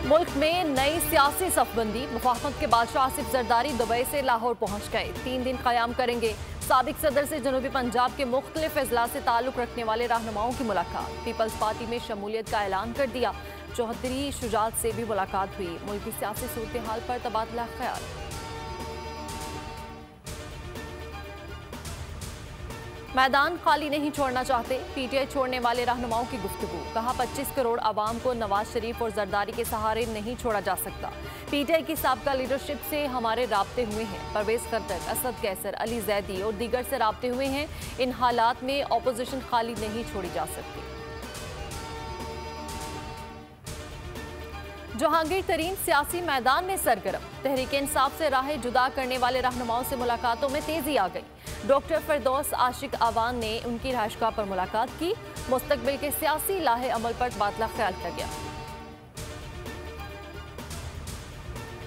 मुल्क में नई सियासी सफबंदी। मुफाहमत के बादशाह आसिफ जरदारी दुबई से लाहौर पहुंच गए, 3 दिन क़याम करेंगे। साबिक सदर से जनूबी पंजाब के मुख्तलिफ अजला से ताल्लुक रखने वाले रहनुमाओं की मुलाकात। पीपल्स पार्टी में शमूलियत का ऐलान कर दिया। चौधरी शुजात से भी मुलाकात हुई। मुल्क की सियासी सूरत हाल पर तबादला ख्याल। मैदान खाली नहीं छोड़ना चाहते, पीटीआई छोड़ने वाले रहनुमाओं की गुफ्तगू। कहा 25 करोड़ आवाम को नवाज शरीफ और जरदारी के सहारे नहीं छोड़ा जा सकता। पीटीआई की साबका लीडरशिप से हमारे राब्ते हुए हैं। परवेज खट्टर, असद कैसर, अली जैदी और दीगर से राब्ते हुए हैं। इन हालात में ऑपोजिशन खाली नहीं छोड़ी जा सकती। जहांगीर तरीन सियासी मैदान में सरगर्म। तहरीक इंसाफ से राहें जुदा करने वाले रहनुमाओं से मुलाकातों में तेजी आ गई। डॉक्टर फिरदौस आशिक आवान ने उनकी रहायशगाह पर मुलाकात की। मुस्तकबिल के सियासी लाहे अमल पर तबादला ख्याल किया गया।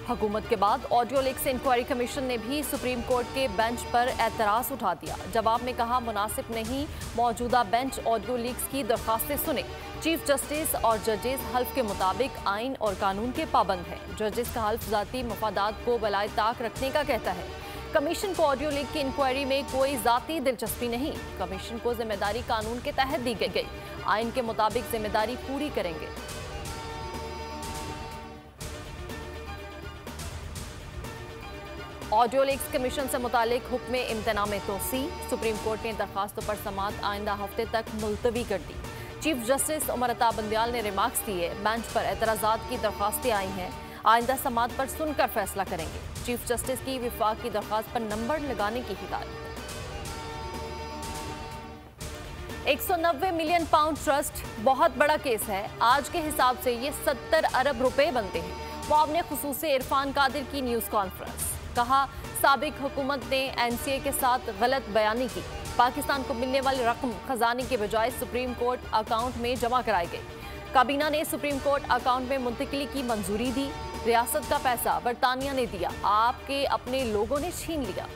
हुकूमत के बाद ऑडियो लीक से इंक्वायरी कमीशन ने भी सुप्रीम कोर्ट के बेंच पर एतराज उठा दिया। जवाब में कहा मुनासिब नहीं, मौजूदा बेंच ऑडियो लीक्स की दरखास्तें सुने। चीफ जस्टिस और जजेस हल्फ के मुताबिक आइन और कानून के पाबंद हैं। जजेस का हल्फ जाती मफादात को बलाए ताक रखने का कहता है। कमीशन को ऑडियो लीक की इंक्वायरी में कोई जाती दिलचस्पी नहीं। कमीशन को जिम्मेदारी कानून के तहत दी गई। आइन के मुताबिक जिम्मेदारी पूरी करेंगे। ऑडियो लीक्स कमीशन से मुतालिक हुक्म इम्तना में तोसी। सुप्रीम कोर्ट ने दरखास्तों पर समाअत आइंदा हफ्ते तक मुलतवी कर दी। चीफ जस्टिस उमर अता बंदियाल ने रिमार्क्स दिए। बेंच पर एतराजात की दरखास्तें आई हैं। आइंदा समाअत पर सुनकर फैसला करेंगे। चीफ जस्टिस की विफाक की दरखास्त पर नंबर लगाने की हिदायत। 190 मिलियन पाउंड ट्रस्ट बहुत बड़ा केस है। आज के हिसाब से ये 70 अरब रुपए बनते हैं। मुआवने खुसूस से इरफान कादिर की न्यूज़ कॉन्फ्रेंस। कहा साबिक हुकूमत ने एनसीए के साथ गलत बयानी की। पाकिस्तान को मिलने वाली रकम खजाने के बजाय सुप्रीम कोर्ट अकाउंट में जमा कराई गई। काबीना ने सुप्रीम कोर्ट अकाउंट में मुंतकिली की मंजूरी दी। रियासत का पैसा बरतानिया ने दिया, आपके अपने लोगों ने छीन लिया।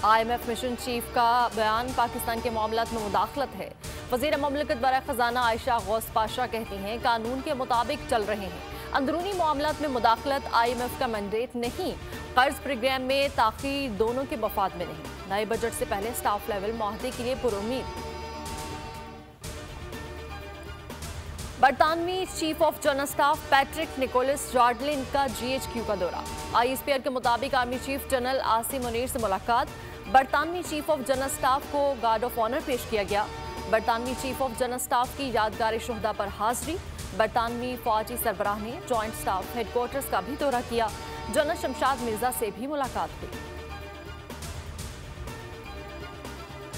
IMF मिशन चीफ का बयान पाकिस्तान के मामलात में मुदाखलत है। वज़ीर ममलकत बरा खजाना आयशा गौस पाशा कहती हैं कानून के मुताबिक चल रहे हैं। अंदरूनी मामलात में मुदाखलत IMF का मैंडेट नहीं। कर्ज प्रोग्राम में ताख़ीर दोनों के मफाद में नहीं। नए बजट से पहले स्टाफ लेवल मुआहदे के लिए पुरुम्मीद। बरतानवी chief of general staff Patrick Nicholas जॉर्डलिन का GHQ का दौरा। ISPR के मुताबिक army chief general Asim Munir से मुलाकात। बरतानवी चीफ ऑफ जनरल स्टाफ को गार्ड ऑफ ऑनर पेश किया गया। बरतानवी चीफ ऑफ जनरल स्टाफ की यादगार शोहदा पर हाजिरी। बरतानवी फौजी सरबराह ने जॉइंट स्टाफ हेडक्वार्टर्स का भी दौरा किया। जनरल शमशाद मिर्जा से भी मुलाकात हुई।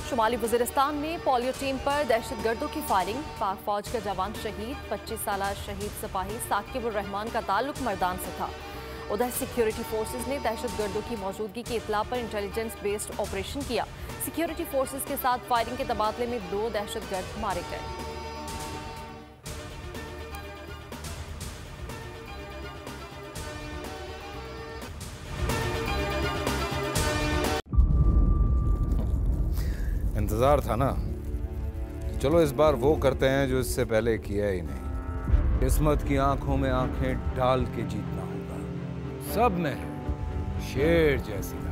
शुमाली वज़ीरिस्तान में पोलियो टीम पर दहशतगर्दों की फायरिंग। पाक फौज का जवान शहीद। 25 साला शहीद सिपाही साकिब उर रहमान का ताल्लुक मर्दान से था। उधर सिक्योरिटी फोर्सेज ने दहशतगर्दों की मौजूदगी की इत्तला पर इंटेलिजेंस बेस्ड ऑपरेशन किया। सिक्योरिटी फोर्सेज के साथ फायरिंग के तबादले में 2 दहशतगर्द मारे गए। इंतजार था ना, चलो इस बार वो करते हैं जो इससे पहले किया ही नहीं। किस्मत की आंखों में आंखें डाल के जीतना होगा। सब में है शेर जैसी राह।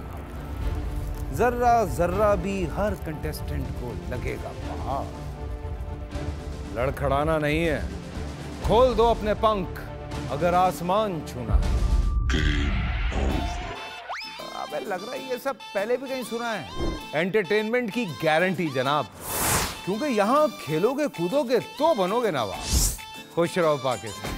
जर्रा जर्रा भी हर कंटेस्टेंट को लगेगा पहाड़। लड़खड़ाना नहीं है, खोल दो अपने पंख अगर आसमान छूना है। अबे लग रहा है ये सब पहले भी कहीं सुना है। एंटरटेनमेंट की गारंटी जनाब, क्योंकि यहाँ खेलोगे कूदोगे तो बनोगे नवाब। खुश रहो पाकिस्तान।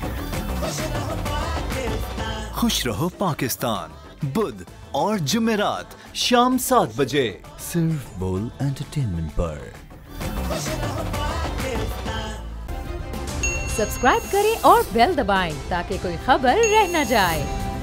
खुश रहो पाकिस्तान बुध और जुमेरात शाम 7 बजे सिर्फ बोल एंटरटेनमेंट पर। सब्सक्राइब करें और बेल दबाएं ताकि कोई खबर रह न जाए।